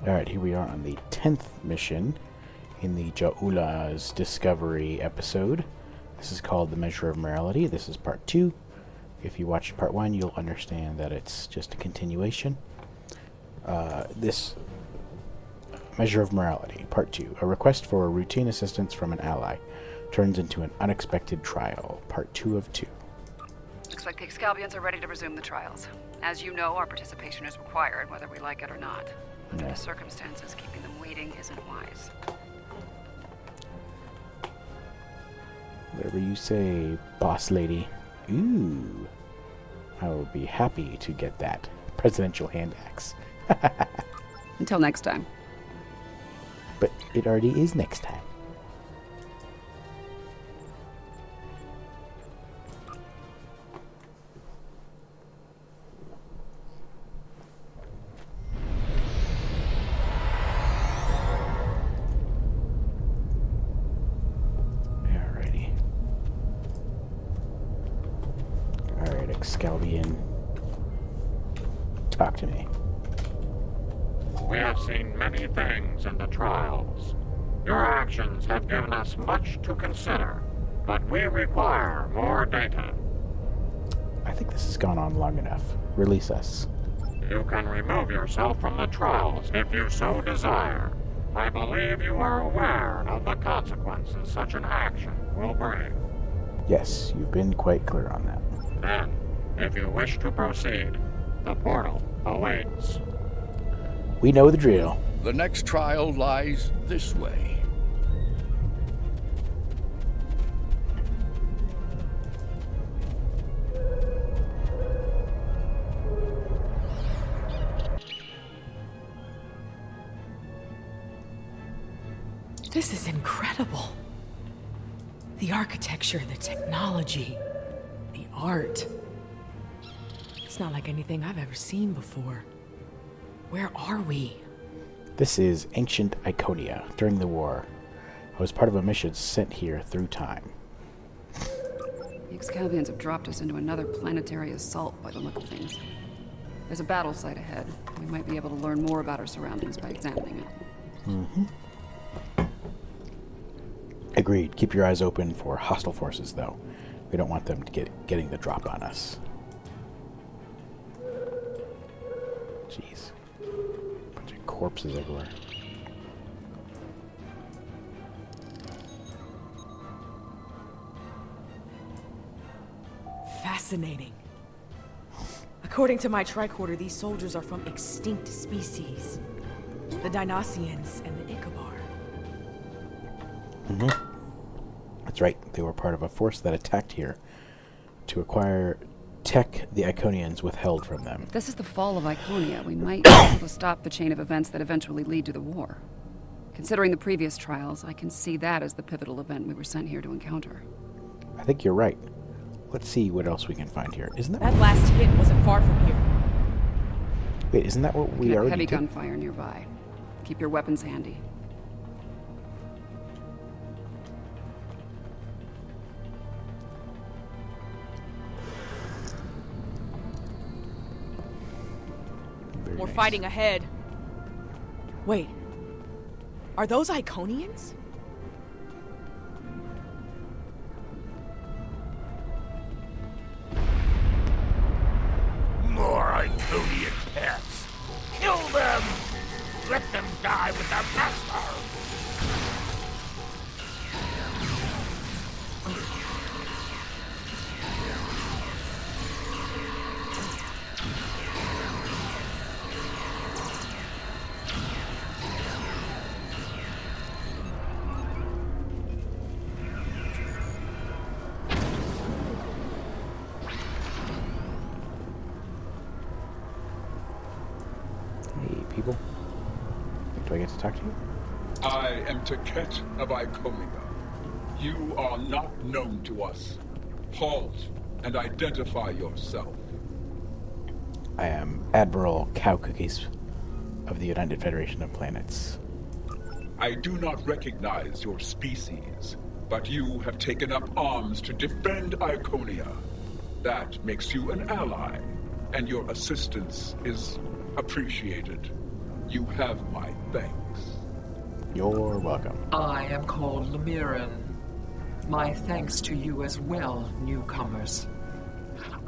Alright, here we are on the 10th mission in the Ja'ula's Discovery episode. This is called The Measure of Morality. This is part 2. If you watched part 1, you'll understand that it's just a continuation. This Measure of Morality, part 2. A request for routine assistance from an ally turns into an unexpected trial, part 2 of 2. Looks like the Excalbians are ready to resume the trials. As you know, our participation is required, whether we like it or not. Under the circumstances, keeping them waiting isn't wise. Whatever you say, boss lady. Ooh. I will be happy to get that presidential hand axe. Until next time. But it already is next time. Excalbian, talk to me. We have seen many things in the trials. Your actions have given us much to consider, but we require more data. I think this has gone on long enough. Release us. You can remove yourself from the trials if you so desire. I believe you are aware of the consequences such an action will bring. Yes, you've been quite clear on that. Then, if you wish to proceed, the portal awaits. We know the drill. The next trial lies this way. This is incredible. The architecture, the technology, the art. It's not like anything I've ever seen before. Where are we? This is ancient Iconia. During the war, I was part of a mission sent here through time. The Excalbians have dropped us into another planetary assault by the look of things. There's a battle site ahead. We might be able to learn more about our surroundings by examining it. Mm-hmm. Agreed. Keep your eyes open for hostile forces, though. We don't want them to getting the drop on us. Jeez. Bunch of corpses everywhere. Fascinating. According to my tricorder, these soldiers are from extinct species. The Dinoceans and the Ichabod. Mm-hmm. That's right. They were part of a force that attacked here to acquire tech the Iconians withheld from them. If this is the fall of Iconia, we might be able to stop the chain of events that eventually lead to the war. Considering the previous trials, I can see that as the pivotal event we were sent here to encounter. I think you're right. Let's see what else we can find here. Isn't that... That last hit wasn't far from here. Wait, isn't that what we already heavy did? gunfire nearby. Keep your weapons handy. More fighting ahead. Wait. Are those Iconians? More Iconian pets. Kill them! Let them die with their master! People? Do I get to talk to you? I am Taket of Iconia. You are not known to us. Halt and identify yourself. I am Admiral Cow Cookies of the United Federation of Planets. I do not recognize your species, but you have taken up arms to defend Iconia. That makes you an ally, and your assistance is appreciated. You have my thanks. You're welcome. I am called Lemiran. My thanks to you as well, newcomers.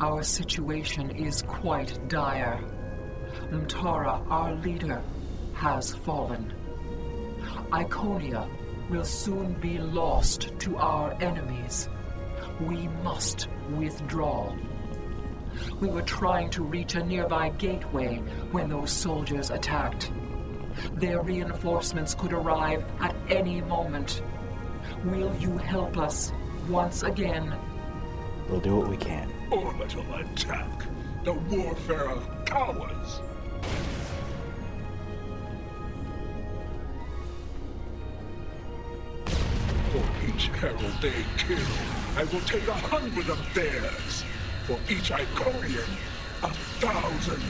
Our situation is quite dire. Mtara, our leader, has fallen. Iconia will soon be lost to our enemies. We must withdraw. We were trying to reach a nearby gateway when those soldiers attacked. Their reinforcements could arrive at any moment. Will you help us once again? We'll do what we can. Orbital attack. The warfare of cowards. For each herald they kill, I will take 100 of theirs. For each Iconian, 1,000.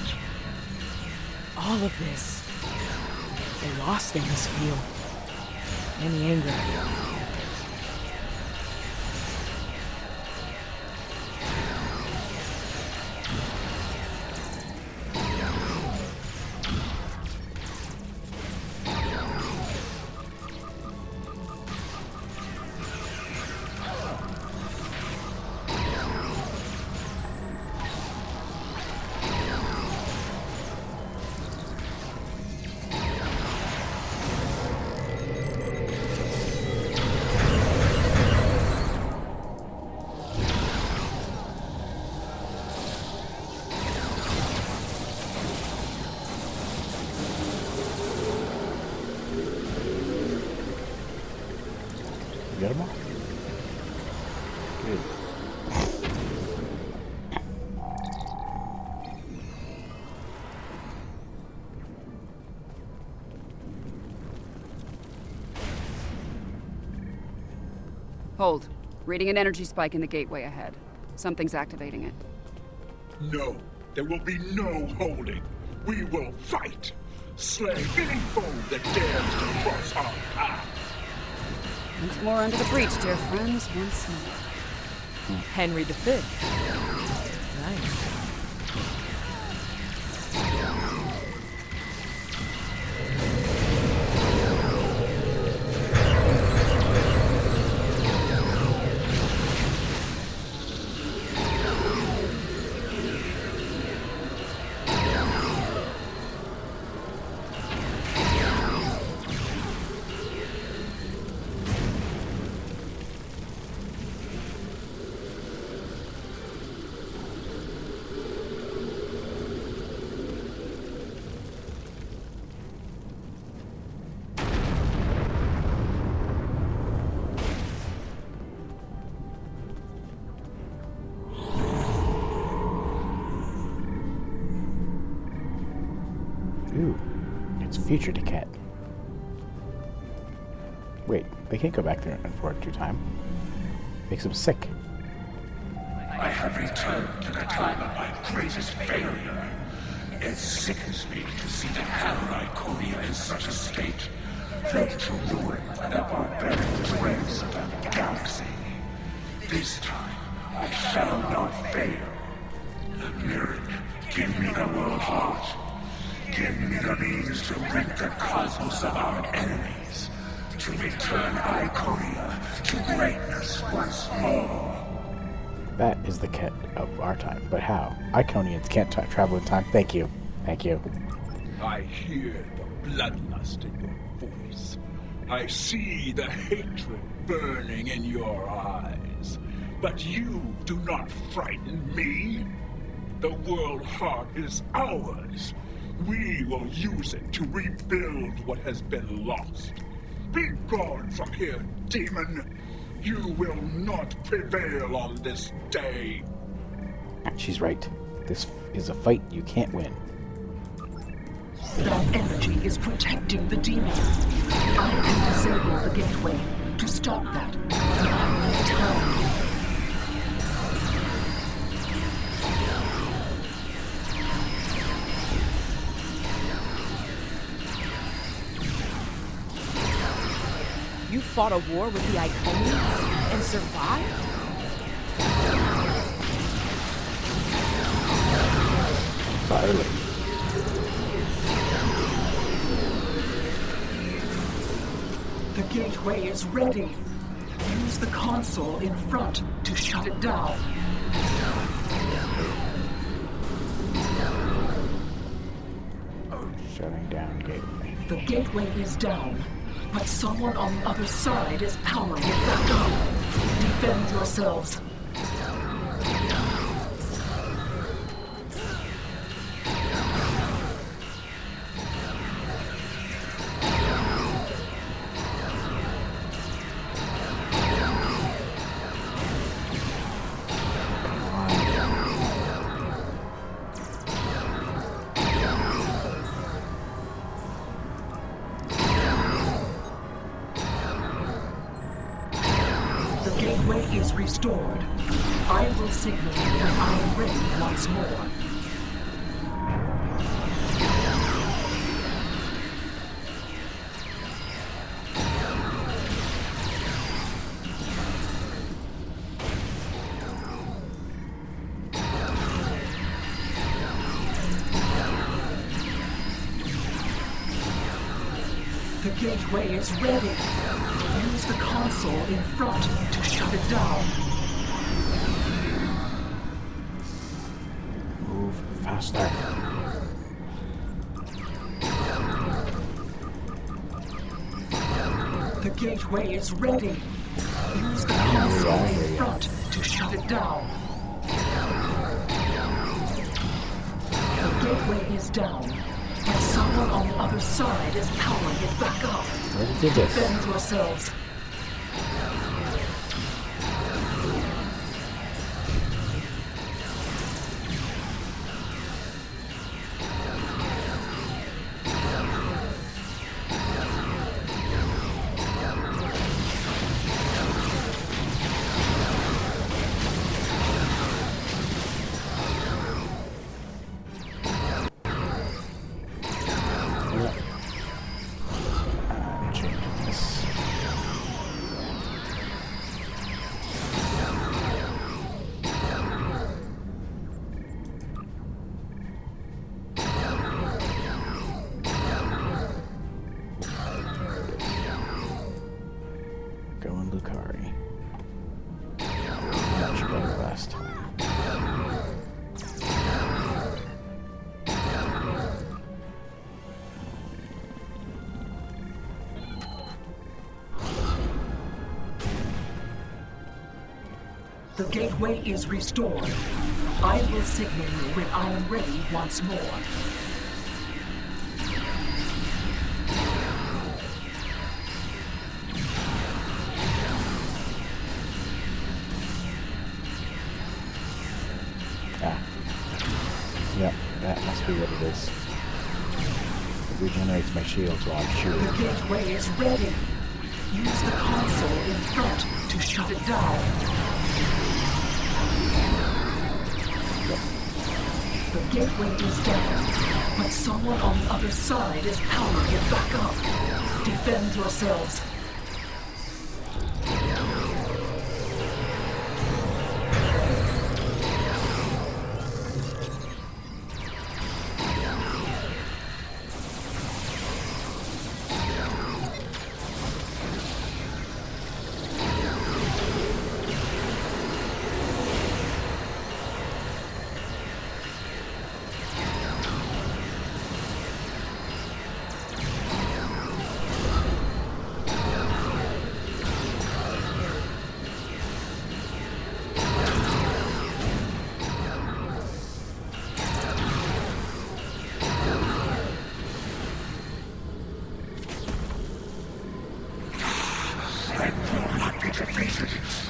All of this. They're lost in this field. Any anger. You got them all? Good. Hold. Reading an energy spike in the gateway ahead. Something's activating it. No, there will be no holding. We will fight. Slay any foe that dares to cross our path. Once more under the breach, dear friends. Once more. Henry V. Nice. Ooh, it's Future Decay. Wait, they can't go back there and forward through time. Makes them sick. I have returned to the time of my greatest failure. It sickens me to see the hell Iconia in such a state, ready to ruin by the barbaric dregs of the galaxy. This time, I shall not fail. Lyric, give me the world heart. Give me the means to rid the cosmos of our enemies. To return Iconia to greatness once more. That is the Ket of our time. But how? Iconians can't travel in time. Thank you. Thank you. I hear the bloodlust in your voice. I see the hatred burning in your eyes. But you do not frighten me. The world heart is ours. We will use it to rebuild what has been lost. Be gone from here, demon. You will not prevail on this day. She's right. This is a fight you can't win. That energy is protecting the demon. I can disable the gateway to stop that. I need time. You fought a war with the Iconians and survived? Barely. The gateway is ready. Use the console in front to shut it down. Shutting down gateway. The gateway is down, but someone on the other side is powering it back up. Defend yourselves. The gateway is restored. I will signal you when I am ready once more. The gateway is ready. Use the console in front to shut it down. Move faster. The gateway is ready. Use the console in front to shut it down. The gateway is down, but someone on the other side is powering it back up. Where did this? Defend yourselves. Changing this. Going Lucari. Much better last time. The gateway is restored. I will signal you when I am ready once more. Ah. Yep, that must be what it is. It regenerates my shields while I'm The shooting. gateway is ready. Use the console in front to shut it down. The gateway is down, but someone on the other side is powering it back up. Defend yourselves.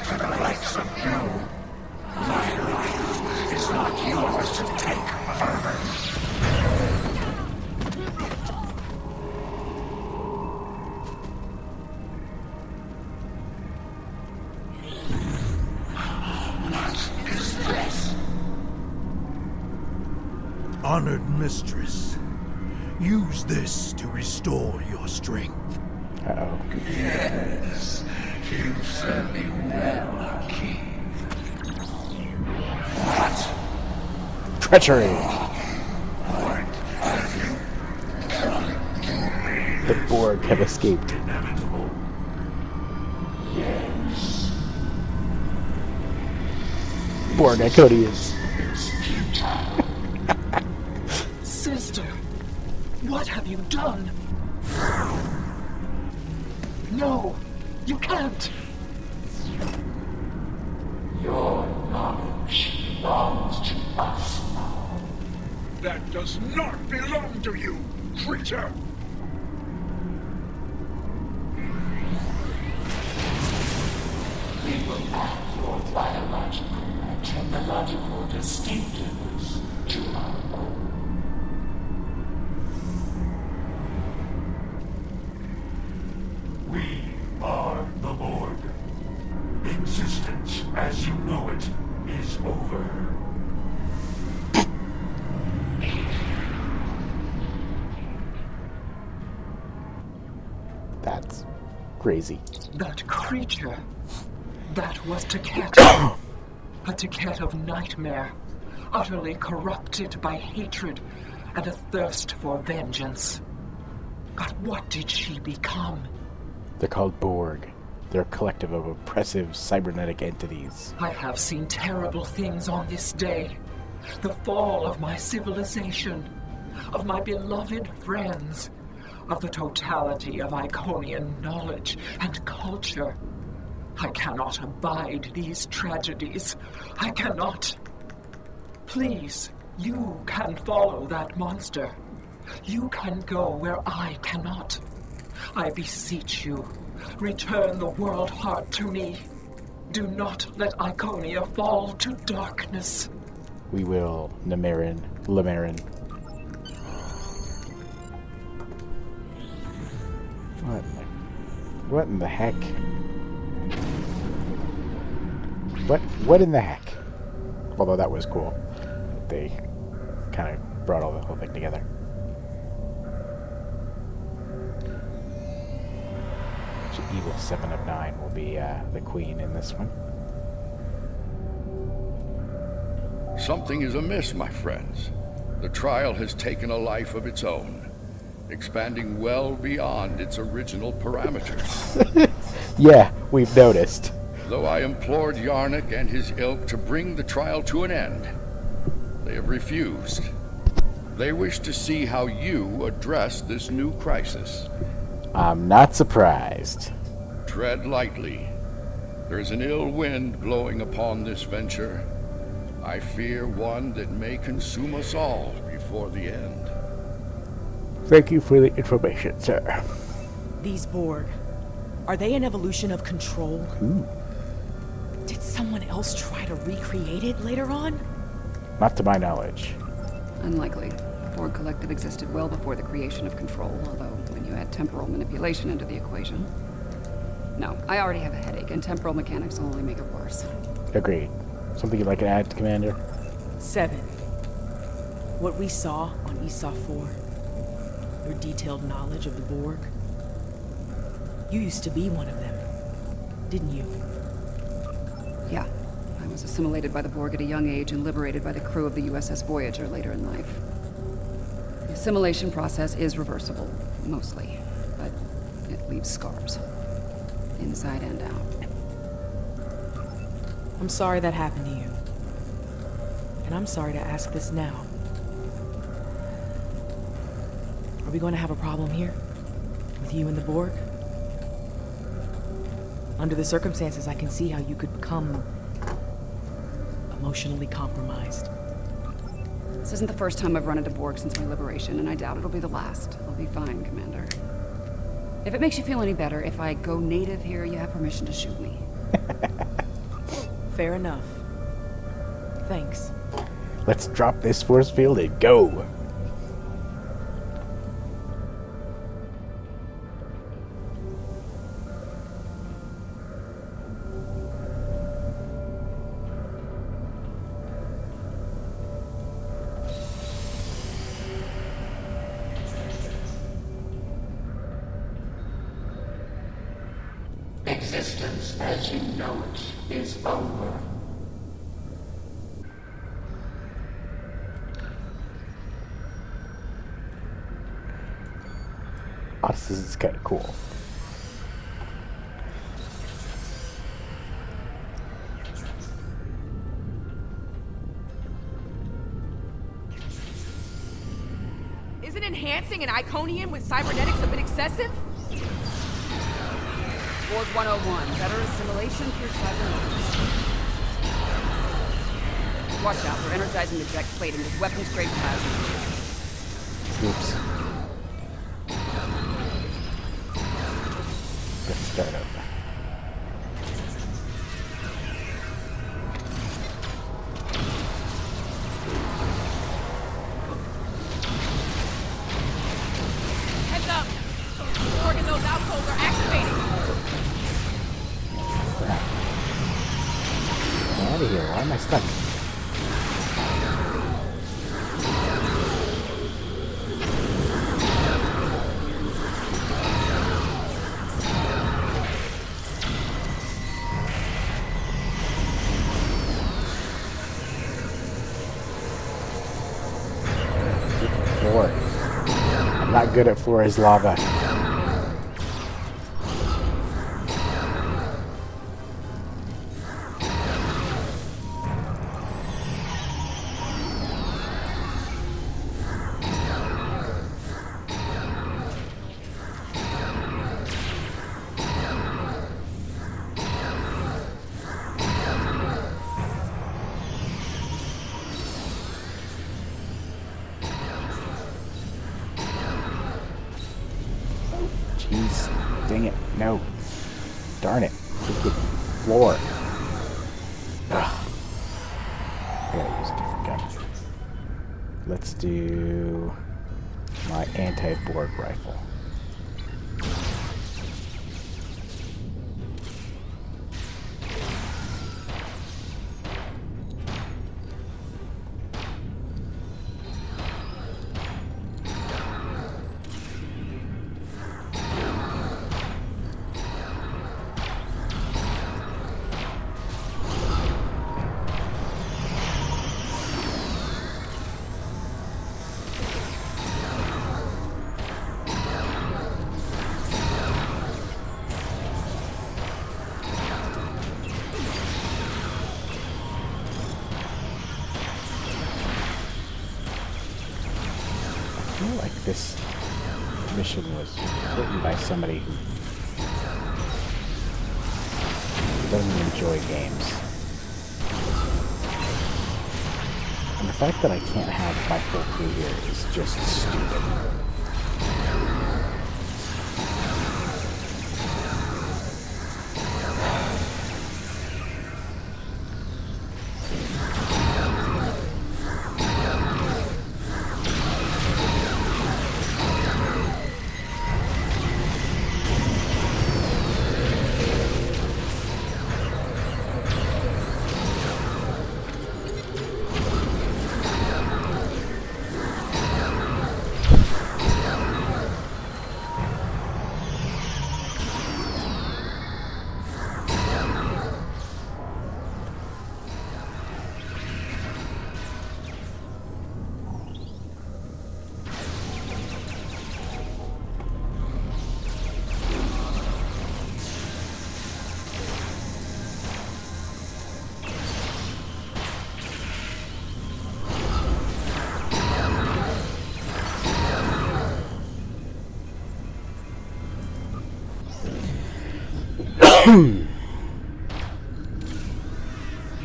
For the likes of you, my life is not yours to take, vermin. What is this? Honored mistress, use this to restore your strength. Uh-oh. Yes, you serve me well, Keith. What? Treachery! What have you done to me? The Borg have escaped. Inevitable. Borg Iconians. Sister, what have you done? No, you can't. Your knowledge belongs to us now. That does not belong to you, creature! We will add your biological and technological distinctiveness to our own. We are the Borg. Existence as you know it is over. That's crazy. That creature. That was Taket. A Taket of nightmare. Utterly corrupted by hatred and a thirst for vengeance. But what did she become? They're called Borg. They're a collective of oppressive cybernetic entities. I have seen terrible things on this day. The fall of my civilization, of my beloved friends, of the totality of Iconian knowledge and culture. I cannot abide these tragedies. I cannot. Please, you can follow that monster. You can go where I cannot. I beseech you, return the world heart to me. Do not let Iconia fall to darkness. We will, Lamarin. What in the heck? What in the heck? Although that was cool. They kind of brought all the whole thing together. So Evil 7 of 9 will be the queen in this one. Something is amiss, my friends. The trial has taken a life of its own, expanding well beyond its original parameters. Yeah, we've noticed. Though I implored Yarnik and his ilk to bring the trial to an end, they have refused. They wish to see how you address this new crisis. I'm not surprised. Tread lightly. There's an ill wind blowing upon this venture. I fear one that may consume us all before the end. Thank you for the information, sir. These Borg, are they an evolution of control? Ooh. Did someone else try to recreate it later on? Not to my knowledge. Unlikely. The Borg Collective existed well before the creation of Control, although when you add temporal manipulation into the equation... No, I already have a headache, and temporal mechanics will only make it worse. Agreed. Something you'd like to add, Commander? 7. What we saw on ESA 4, your detailed knowledge of the Borg. You used to be one of them, didn't you? Yeah. I was assimilated by the Borg at a young age and liberated by the crew of the USS Voyager later in life. The assimilation process is reversible, mostly, but it leaves scars. Inside and out. I'm sorry that happened to you. And I'm sorry to ask this now. Are we going to have a problem here? With you and the Borg? Under the circumstances, I can see how you could become emotionally compromised. This isn't the first time I've run into Borg since my liberation, and I doubt it'll be the last. I'll be fine, Commander. If it makes you feel any better, if I go native here, you have permission to shoot me. Fair enough. Thanks. Let's drop this force field and go! Existence as you know it is over. Oh, this is kind of cool. enhancing an Iconian with cybernetics a bit excessive? Ward 101, better assimilation through cybernetics. Watch out, we're energizing the jet plating with weapons-grade plasma. Oops. Let's start over. Heads up! Borg and those outposts are activating! Get out of here. Why am I stuck? Floor. I'm not good at floor is lava. Jeez, dang it. No. Darn it. Freaking floor. Ugh. I gotta use a different gun. Let's do my anti-Borg rifle. I feel like this mission was written by somebody who doesn't enjoy games. And the fact that I can't have my full crew here is just stupid.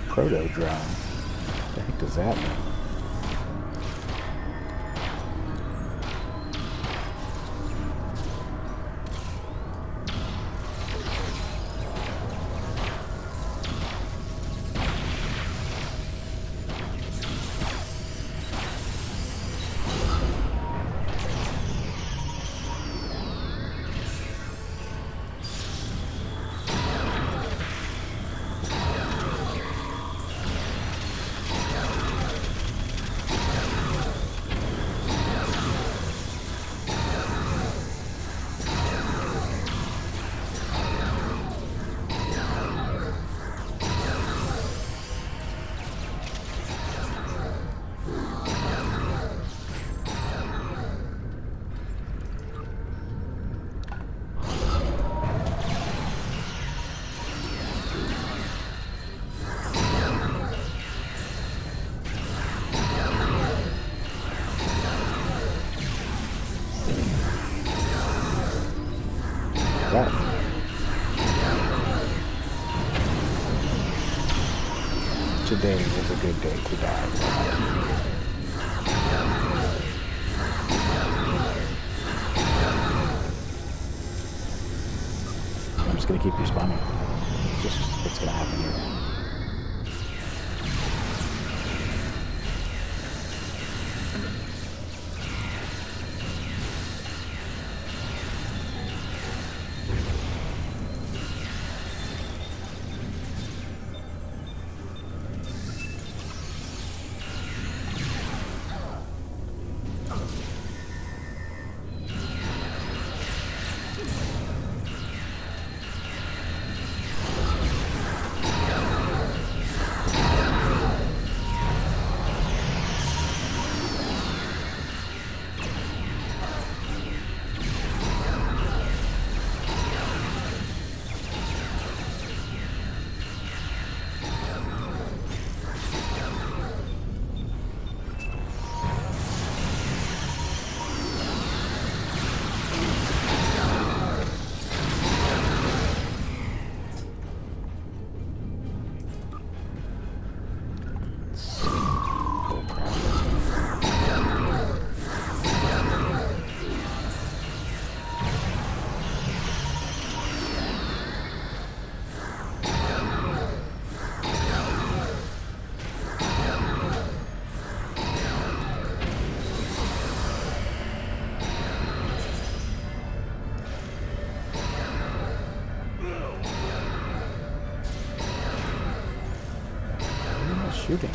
Proto-drone. What the heck does that mean? Well. Today is a good day to die. I'm just gonna keep respawning. It's just what's gonna happen here. Shooting.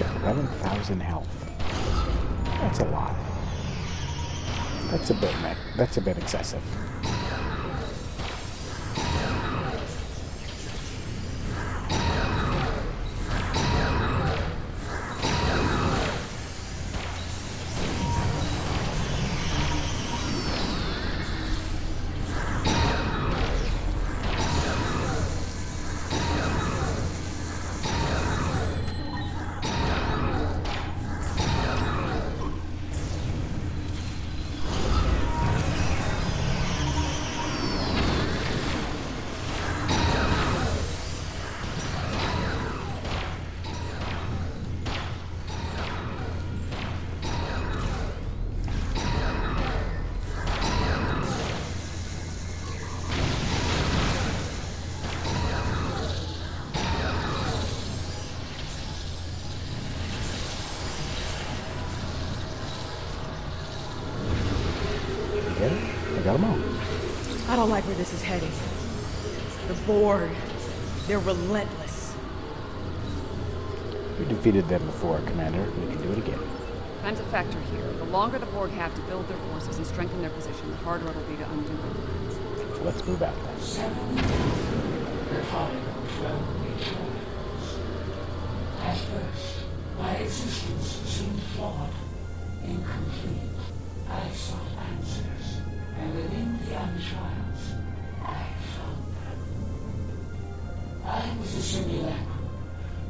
Got 11,000 health. That's a lot. That's a bit excessive. got them all. I don't like where this is heading. The Borg, they're relentless. We defeated them before, Commander. We can do it again. Time's a factor here. The longer the Borg have to build their forces and strengthen their position, the harder it'll be to undo them. Let's move out then. At first, my existence seemed flawed, incomplete. I sought answers, and within the trials, I found them. I was a simulacrum,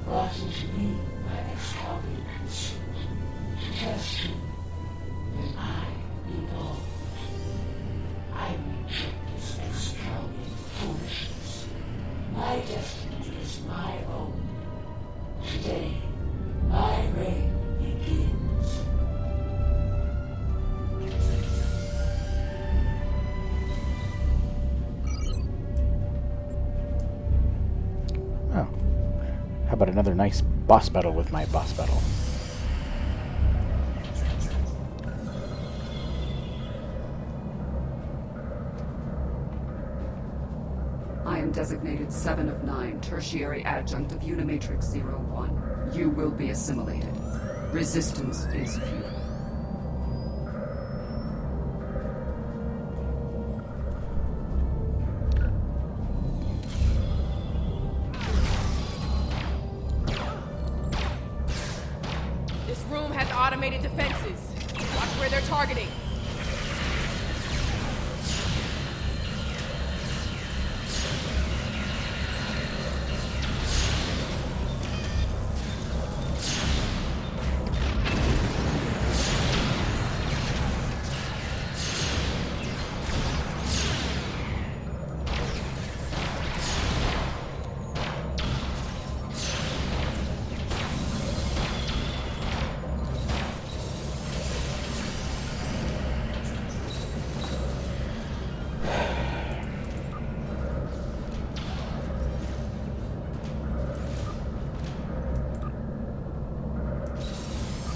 brought into being by Excalibur consent, to test him. Then I evolved. I reject this Excalibur foolishness. My destiny is my own. Today, my reign begins. Oh. How about another nice boss battle with my boss battle? I am designated 7 of 9, tertiary adjunct of Unimatrix 01. You will be assimilated. Resistance is futile. This room has automated defenses. Watch where they're targeting.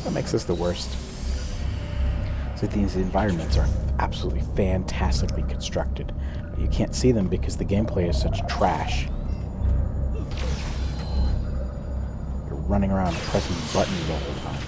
What makes this the worst? So these environments are absolutely fantastically constructed. But you can't see them because the gameplay is such trash. You're running around pressing buttons all the time.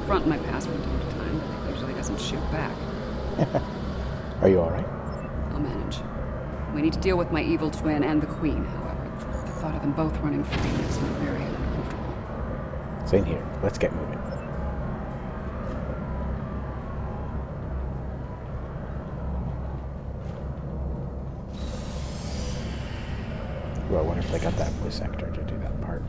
confront my past from time to time, but it usually doesn't shoot back. Are you alright? I'll manage. We need to deal with my evil twin and the Queen, however. The thought of them both running free makes me very uncomfortable. Same here. Let's get moving. Ooh, I wonder if they got that voice actor to do that part.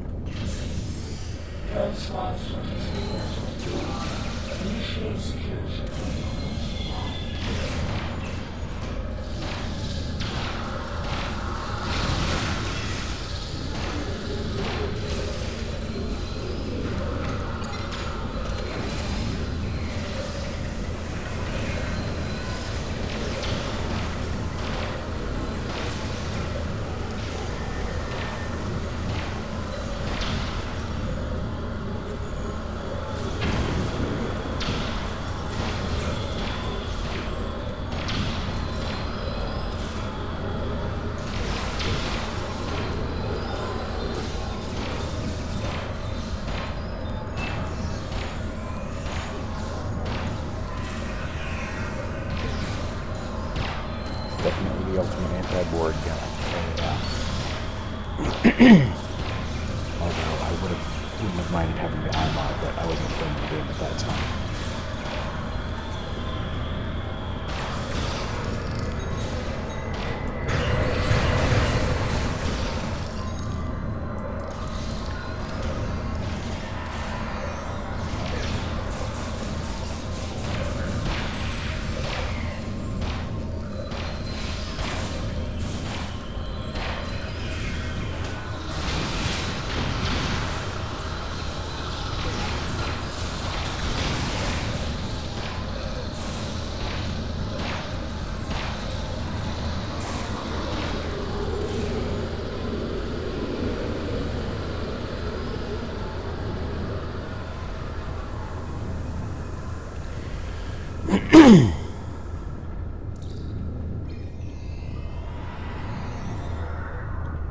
Definitely the ultimate anti-Borg gun. Although I wouldn't have minded having the eye mod, but I wasn't playing the game at that time.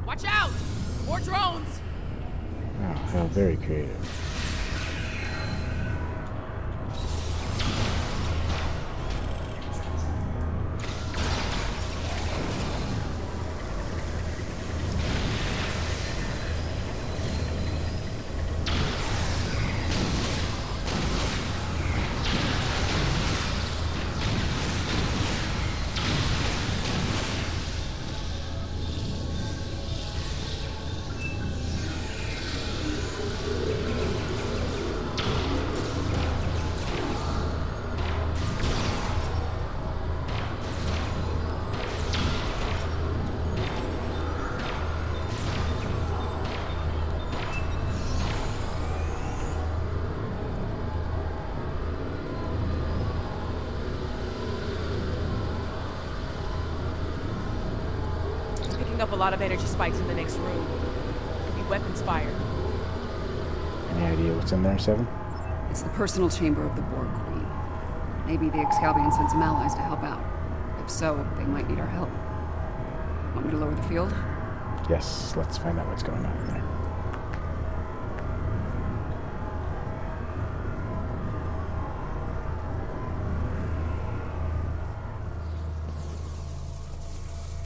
Watch out! More drones! Oh, how very creative. Up a lot of energy spikes in the next room. Could be weapons fired. Any idea what's in there, Seven? It's the personal chamber of the Borg Queen. Maybe the Excalbians sent some allies to help out. If so, they might need our help. Want me to lower the field? Yes, let's find out what's going on in there.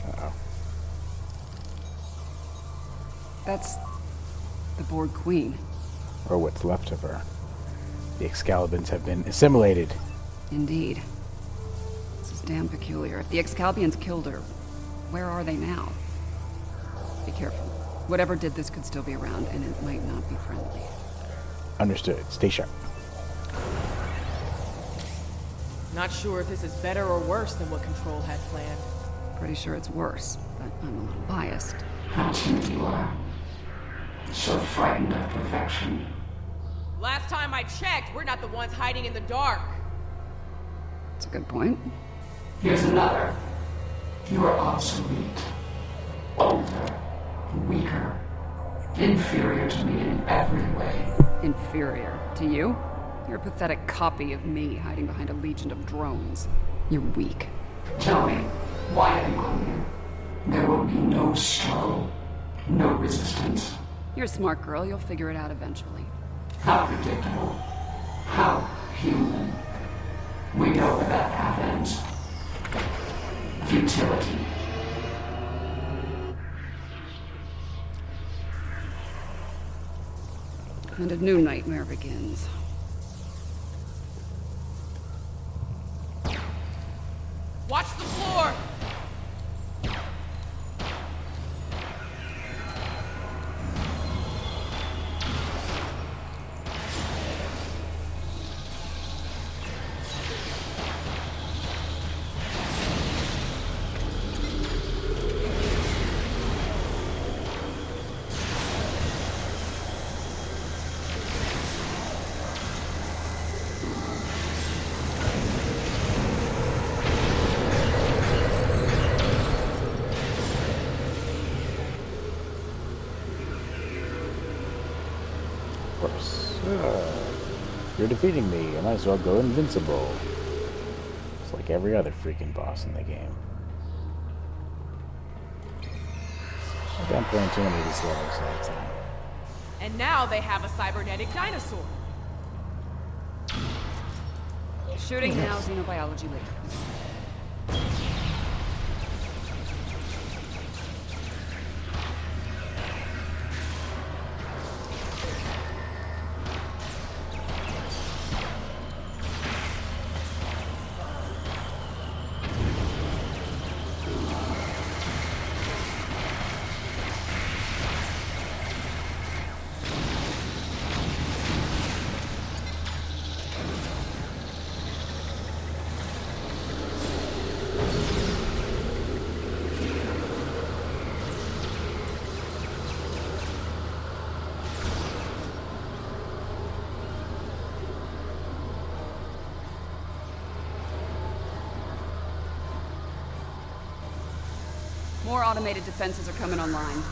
Uh-oh. That's the Borg Queen. Or what's left of her. The Excalibans have been assimilated. Indeed. This is damn peculiar. If the Excalbians killed her, where are they now? Be careful. Whatever did this could still be around, and it might not be friendly. Understood. Stay sharp. Not sure if this is better or worse than what Control had planned. Pretty sure it's worse, but I'm a little biased. How timid you are. So frightened of perfection. Last time I checked, we're not the ones hiding in the dark. That's a good point. Here's another. You are obsolete. Older. Weaker. Inferior to me in every way. Inferior to you? You're a pathetic copy of me hiding behind a legion of drones. You're weak. Tell me, why have you come here? There will be no struggle. No resistance. You're a smart girl. You'll figure it out eventually. How predictable. How new nightmare begins. Watch the floor! Of course. You're defeating me. I might as well go invincible. It's like every other freaking boss in the game. I'm done playing too many of these levels all the time. And now they have a cybernetic dinosaur. Shooting now, xenobiology later. More automated defenses are coming online.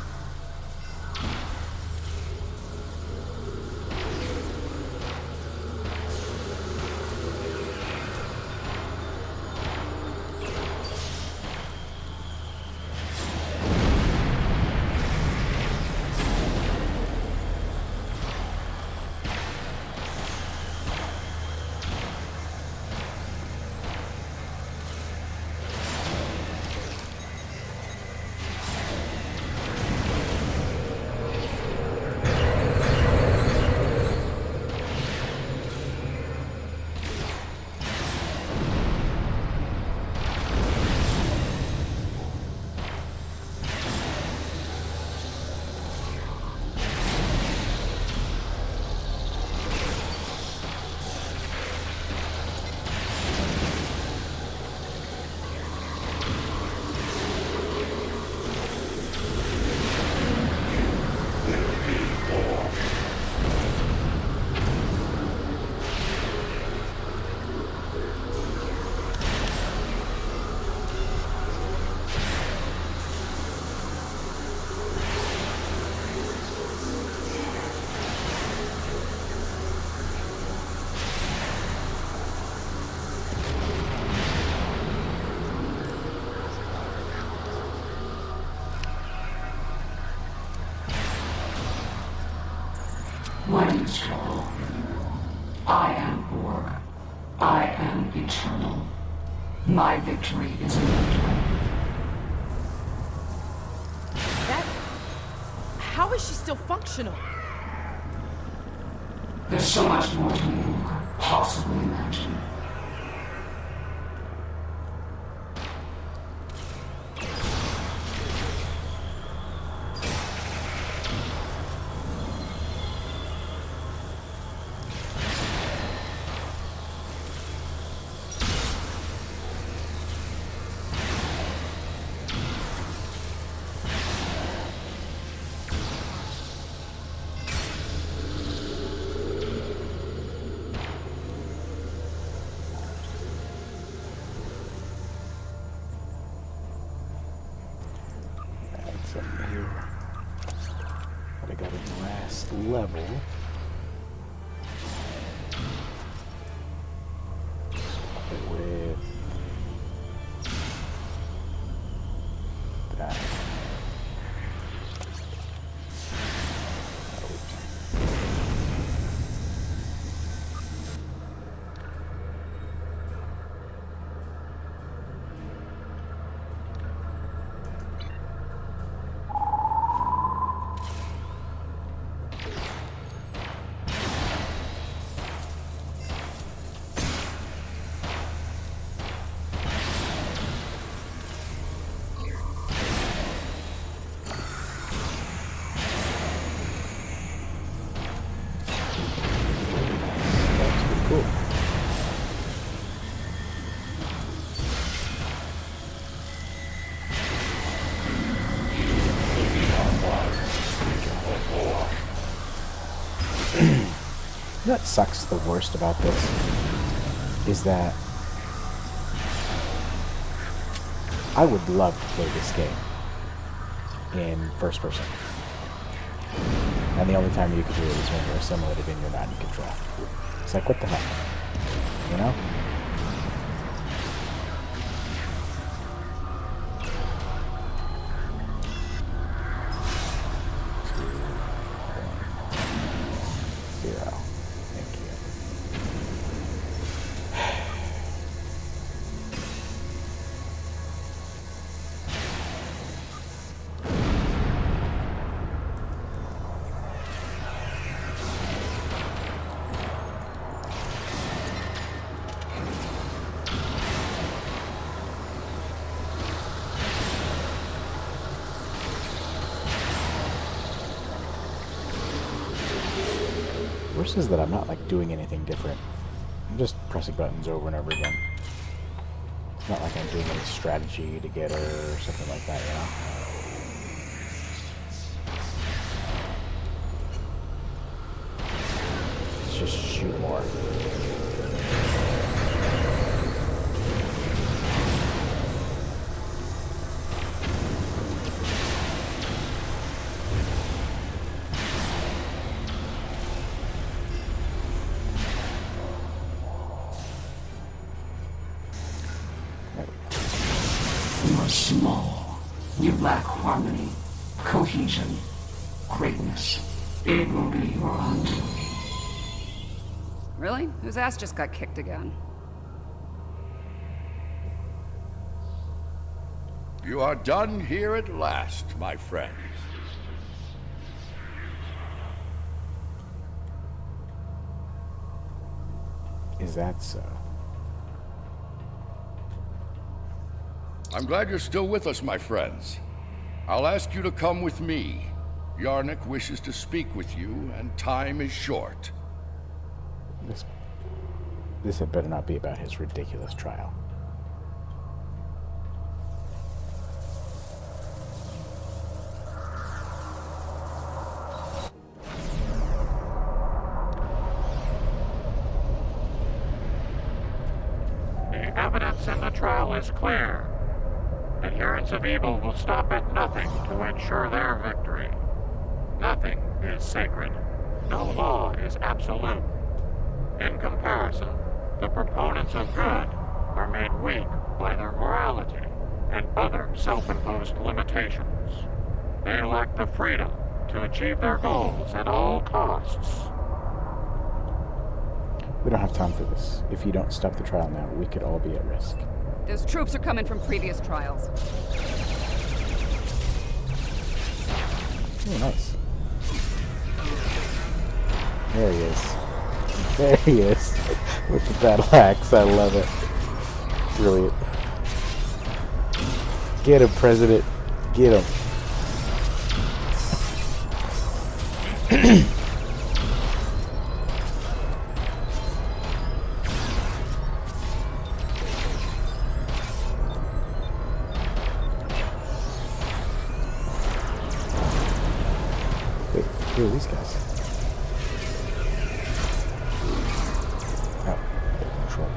My name is Trouble. I am Borg. I am eternal. My victory is inevitable. That's... How is she still functional? There's so much more to me than you could possibly imagine. Something here that I got in the last level. With that. Cool. What sucks the worst about this is that I would love to play this game in first person. And the only time you can do it is when you're assimilated and you're not in control. It's like, what the heck? You know? Worse is that I'm not like doing anything different. I'm just pressing buttons over and over again. It's not like I'm doing any strategy to get her or something like that, you know? Let's just shoot more. Small. You lack harmony, cohesion, greatness. It will be your undoing. Really? Whose ass just got kicked again? You are done here at last, my friends. Is that so? I'm glad you're still with us, my friends. I'll ask you to come with me. Yarnik wishes to speak with you, and time is short. This had better not be about his ridiculous trial. The evidence in the trial is clear. Adherents of evil will stop at nothing to ensure their victory. Nothing is sacred. No law is absolute. In comparison, the proponents of good are made weak by their morality and other self-imposed limitations. They lack the freedom to achieve their goals at all costs. We don't have time for this. If you don't stop the trial now, we could all be at risk. Those troops are coming from previous trials. Oh, nice. There he is. There he is. With the battle axe. I love it. Brilliant. Get him, President. Get him. Wait, who are these guys? Oh, control.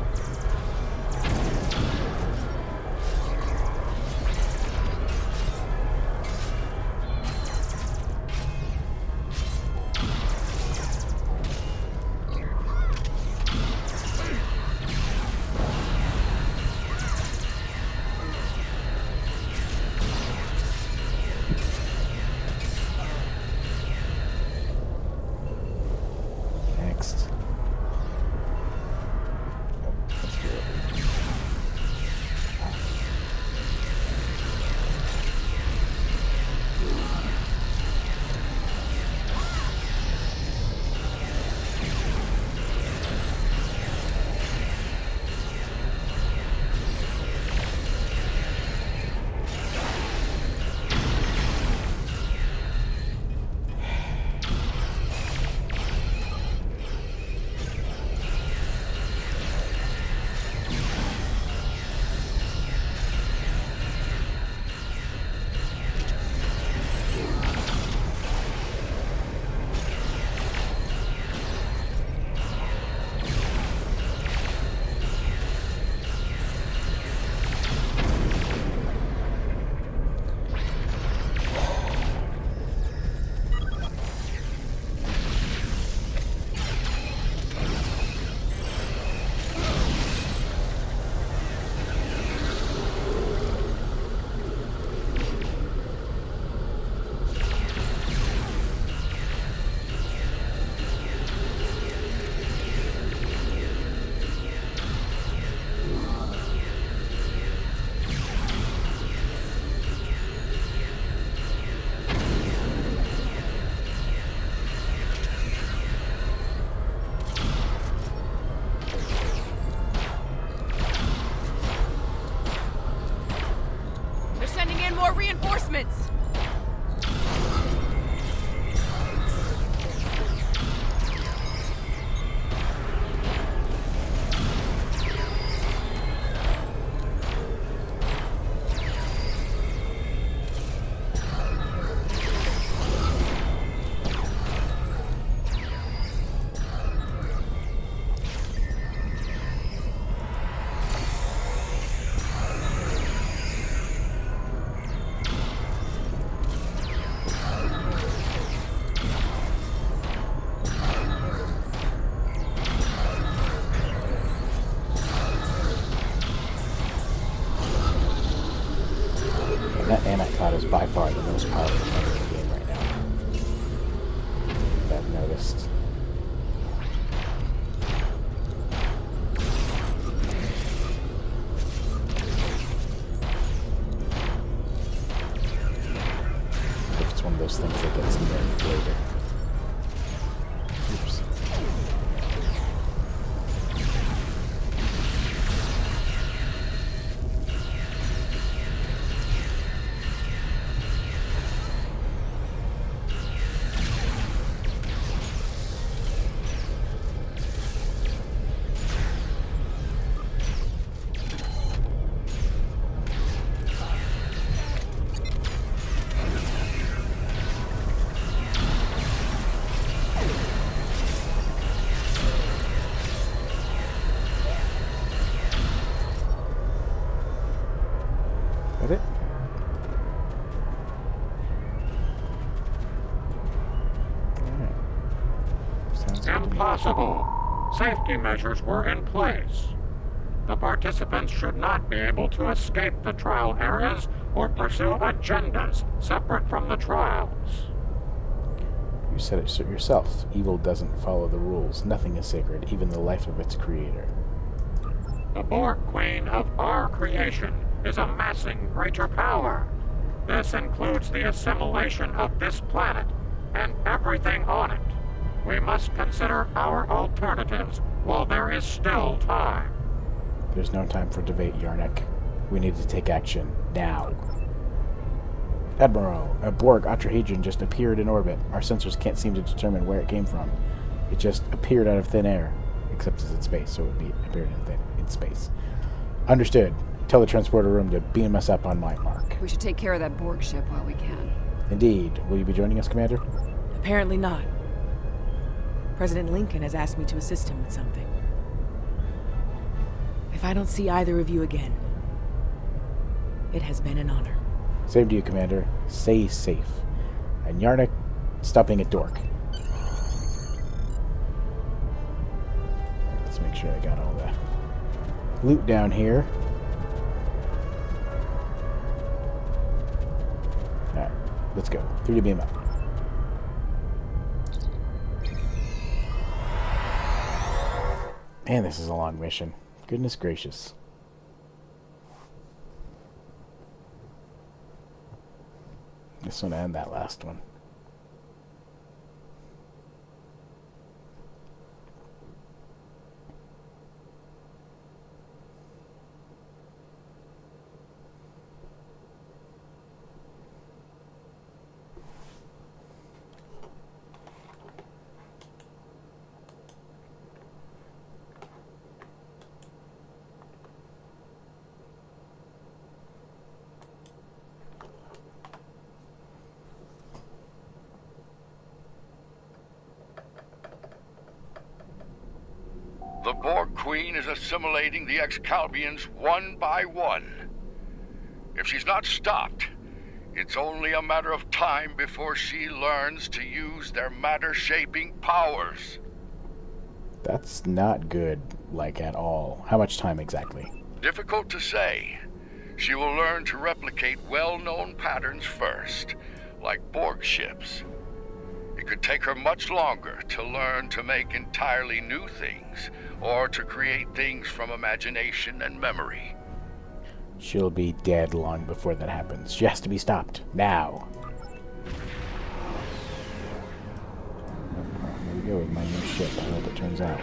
reinforcements! That Anacod is by far the most powerful member in the game right now. I've noticed. If it's one of those things that gets nerfed later. Oops. That it? Alright. Sounds good to me. Impossible. Safety measures were in place. The participants should not be able to escape the trial areas or pursue agendas separate from the trials. You said it yourself. Evil doesn't follow the rules. Nothing is sacred, even the life of its creator. The Borg Queen of our creation is amassing greater power. This includes the assimilation of this planet and everything on it. We must consider our alternatives while there is still time. There's no time for debate, Yarnik. We need to take action now. Admiral, a Borg Otrahedron just appeared in orbit. Our sensors can't seem to determine where it came from. It just appeared out of thin air, except it's in space, so it would be appeared in space. Understood. Tell the transporter room to beam us up on my mark. We should take care of that Borg ship while we can. Indeed. Will you be joining us, Commander? Apparently not. President Lincoln has asked me to assist him with something. If I don't see either of you again, it has been an honor. Same to you, Commander. Stay safe. And Yarnik, stop being a dork. Let's make sure I got all the loot down here. Alright, let's go. 3D beam up. Man, this is a long mission. Goodness gracious. This one and that last one. The Borg Queen is assimilating the Excalbians one by one. If she's not stopped, it's only a matter of time before she learns to use their matter-shaping powers. That's not good, like at all. How much time exactly? Difficult to say. She will learn to replicate well-known patterns first, like Borg ships. It could take her much longer to learn to make entirely new things, or to create things from imagination and memory. She'll be dead long before that happens. She has to be stopped. Now. Here we go with my new ship. I hope it turns out.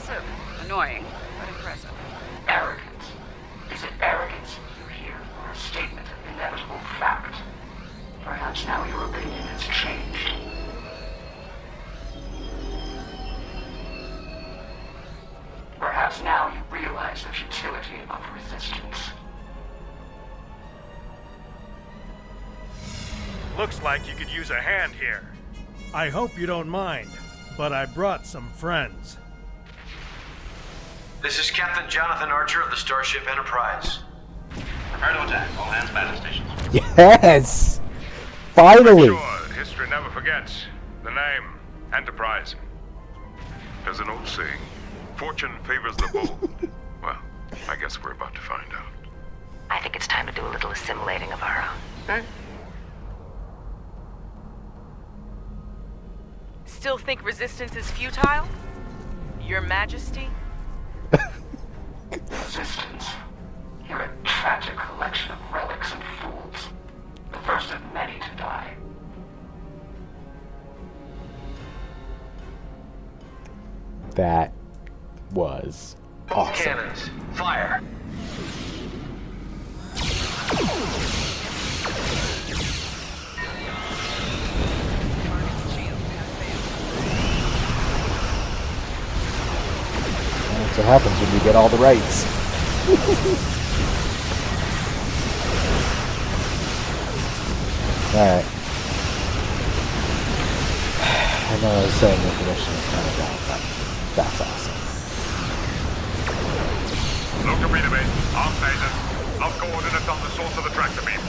Passive. Annoying, but impressive. Arrogance. Is it arrogance you hear, or a statement of inevitable fact? Perhaps now your opinion has changed. Perhaps now you realize the futility of resistance. Looks like you could use a hand here. I hope you don't mind, but I brought some friends. This is Captain Jonathan Archer of the Starship Enterprise. Prepare to attack. All hands battle stations. Yes! Finally! Sure, history never forgets. The name, Enterprise. There's an old saying, fortune favors the bold. Well, I guess we're about to find out. I think it's time to do a little assimilating of our own. Still think resistance is futile? Your Majesty? Resistance. You're a tragic collection of relics and fools. The first of many to die. That was awesome. Cannons, fire! That's what happens when you get all the rights. Alright. I know I was saying the condition is kind of down, but that's awesome. Local base, arm phases. Lock coordinates on the source of the tractor beam.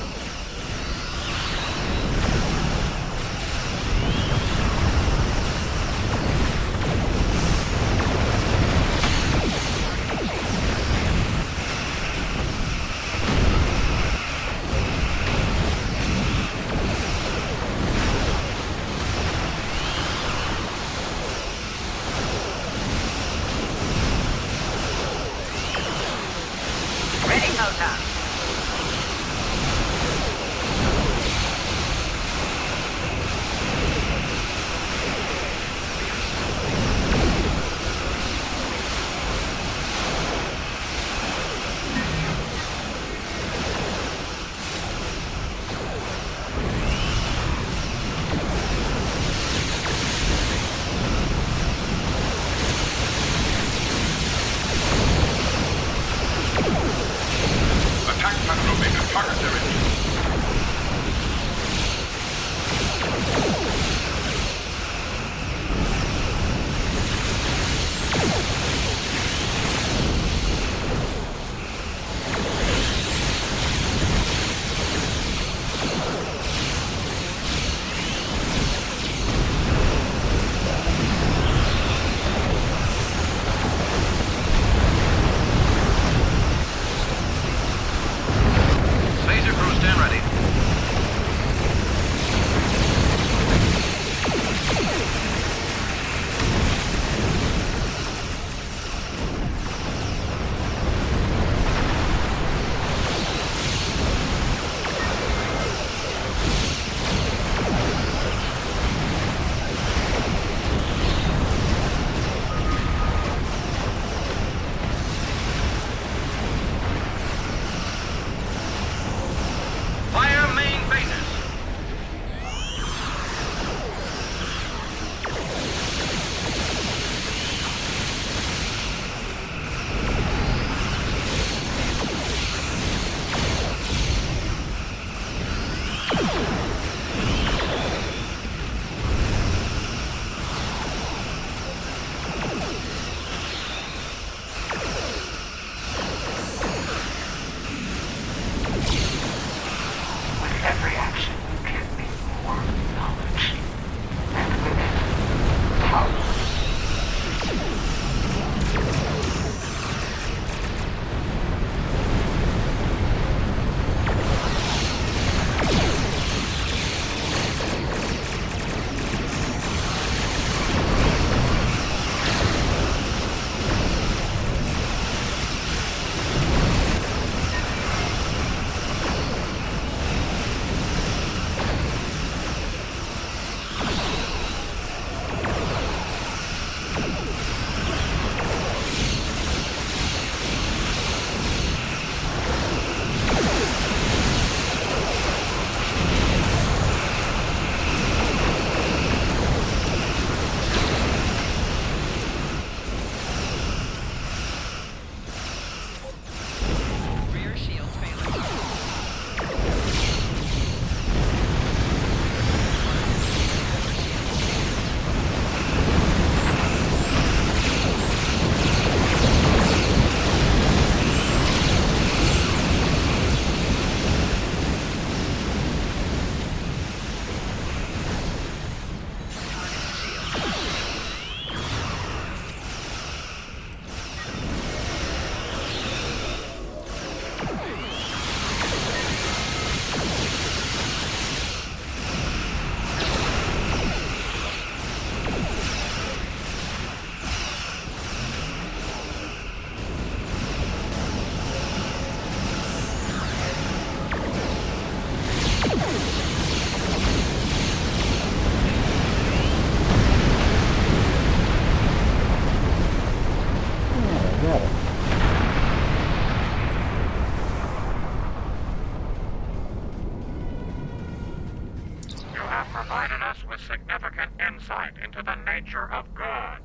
insight into the nature of good.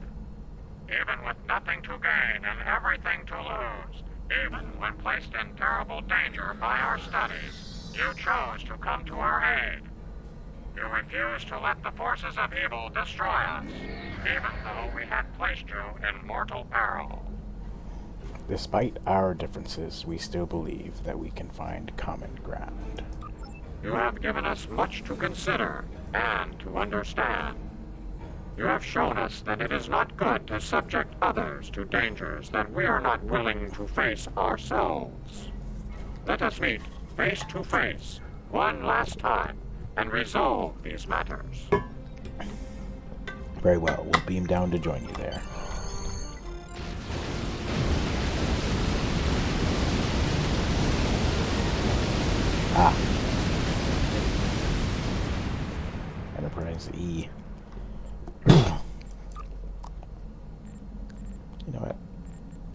Even with nothing to gain and everything to lose, even when placed in terrible danger by our studies, you chose to come to our aid. You refused to let the forces of evil destroy us, even though we had placed you in mortal peril. Despite our differences, we still believe that we can find common ground. You have given us much to consider and to understand. You have shown us that it is not good to subject others to dangers that we are not willing to face ourselves. Let us meet face to face one last time and resolve these matters. Very well, we'll beam down to join you there. Ah. Enterprise E. You know what?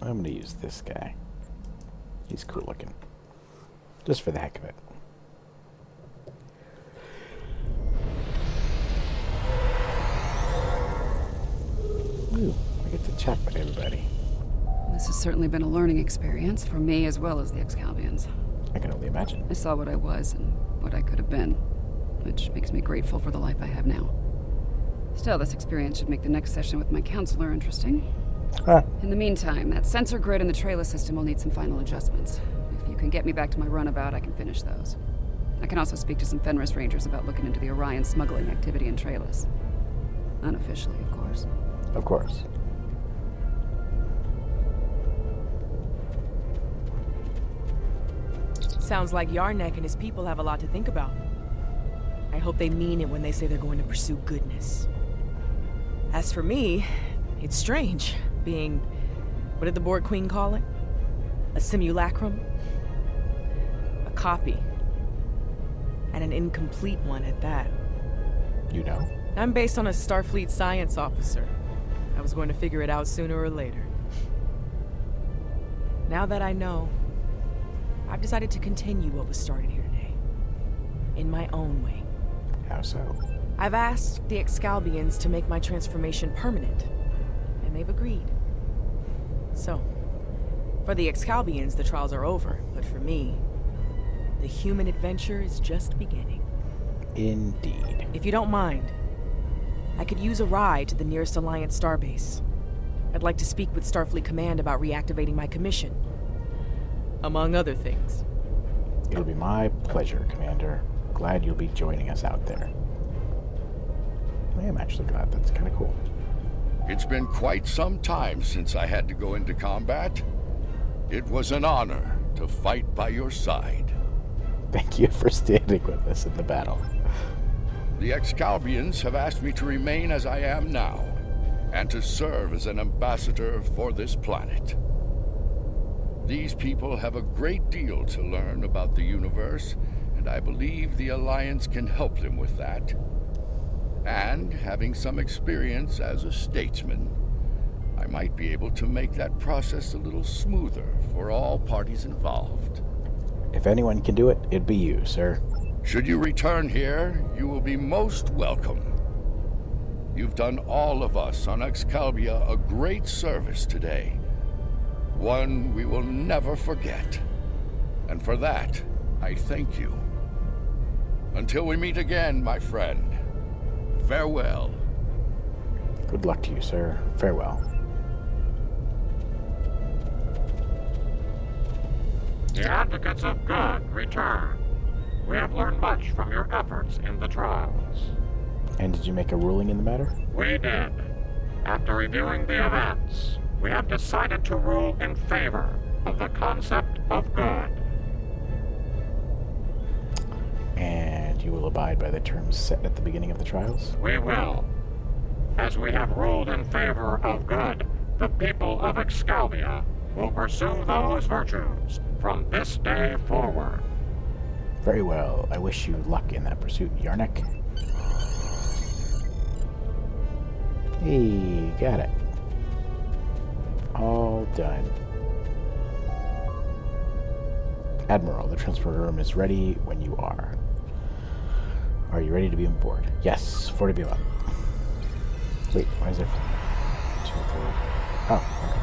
I'm going to use this guy. He's cool looking. Just for the heck of it. Ooh, I get to chat with everybody. This has certainly been a learning experience for me as well as the Excalbians. I can only imagine. I saw what I was and what I could have been, which makes me grateful for the life I have now. Still, this experience should make the next session with my counselor interesting. In the meantime, that sensor grid in the trailer system will need some final adjustments. If you can get me back to my runabout, I can finish those. I can also speak to some Fenris Rangers about looking into the Orion smuggling activity in Trailus. Unofficially, of course. Of course. Sounds like Yarnek and his people have a lot to think about. I hope they mean it when they say they're going to pursue goodness. As for me, it's strange, being... what did the Borg Queen call it? A simulacrum? A copy. And an incomplete one at that. You know? I'm based on a Starfleet science officer. I was going to figure it out sooner or later. Now that I know, I've decided to continue what was started here today. In my own way. How so? I've asked the Excalbians to make my transformation permanent, and they've agreed. So, for the Excalbians, the trials are over, but for me, the human adventure is just beginning. Indeed. If you don't mind, I could use a ride to the nearest Alliance starbase. I'd like to speak with Starfleet Command about reactivating my commission. Among other things. It'll be my pleasure, Commander. Glad you'll be joining us out there. I am actually glad. That's kind of cool. It's been quite some time since I had to go into combat. It was an honor to fight by your side. Thank you for standing with us in the battle. The Excalbians have asked me to remain as I am now, and to serve as an ambassador for this planet. These people have a great deal to learn about the universe, and I believe the Alliance can help them with that. And, having some experience as a statesman, I might be able to make that process a little smoother for all parties involved. If anyone can do it, it'd be you, sir. Should you return here, you will be most welcome. You've done all of us on Excalibia a great service today. One we will never forget. And for that, I thank you. Until we meet again, my friend. Farewell. Good luck to you, sir. Farewell. The advocates of good return. We have learned much from your efforts in the trials. And did you make a ruling in the matter? We did. After reviewing the events, we have decided to rule in favor of the concept of good. And you will abide by the terms set at the beginning of the trials? We will. As we have ruled in favor of good, the people of Excalibia will pursue those virtues from this day forward. Very well. I wish you luck in that pursuit, Yarnek. Hey, got it. All done. Admiral, the transporter room is ready when you are. Are you ready to be on board? Yes, 40 beam up. Wait, why is there 2, 3? Oh, okay.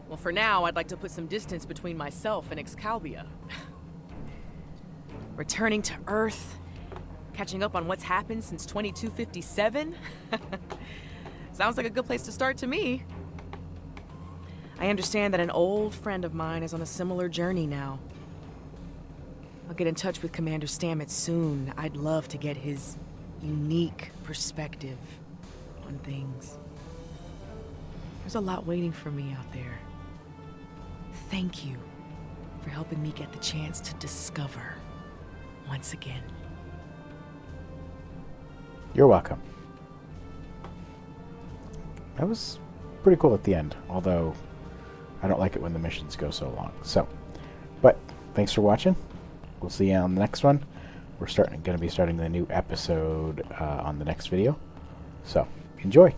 Well, for now, I'd like to put some distance between myself and Excalibur. Returning to Earth, catching up on what's happened since 2257? Sounds like a good place to start to me. I understand that an old friend of mine is on a similar journey now. I'll get in touch with Commander Stamets soon. I'd love to get his unique perspective on things. There's a lot waiting for me out there. Thank you for helping me get the chance to discover once again. You're welcome. That was pretty cool at the end, although I don't like it when the missions go so long. So, but thanks for watching. We'll see you on the next one. We're going to be starting the new episode on the next video. So, enjoy.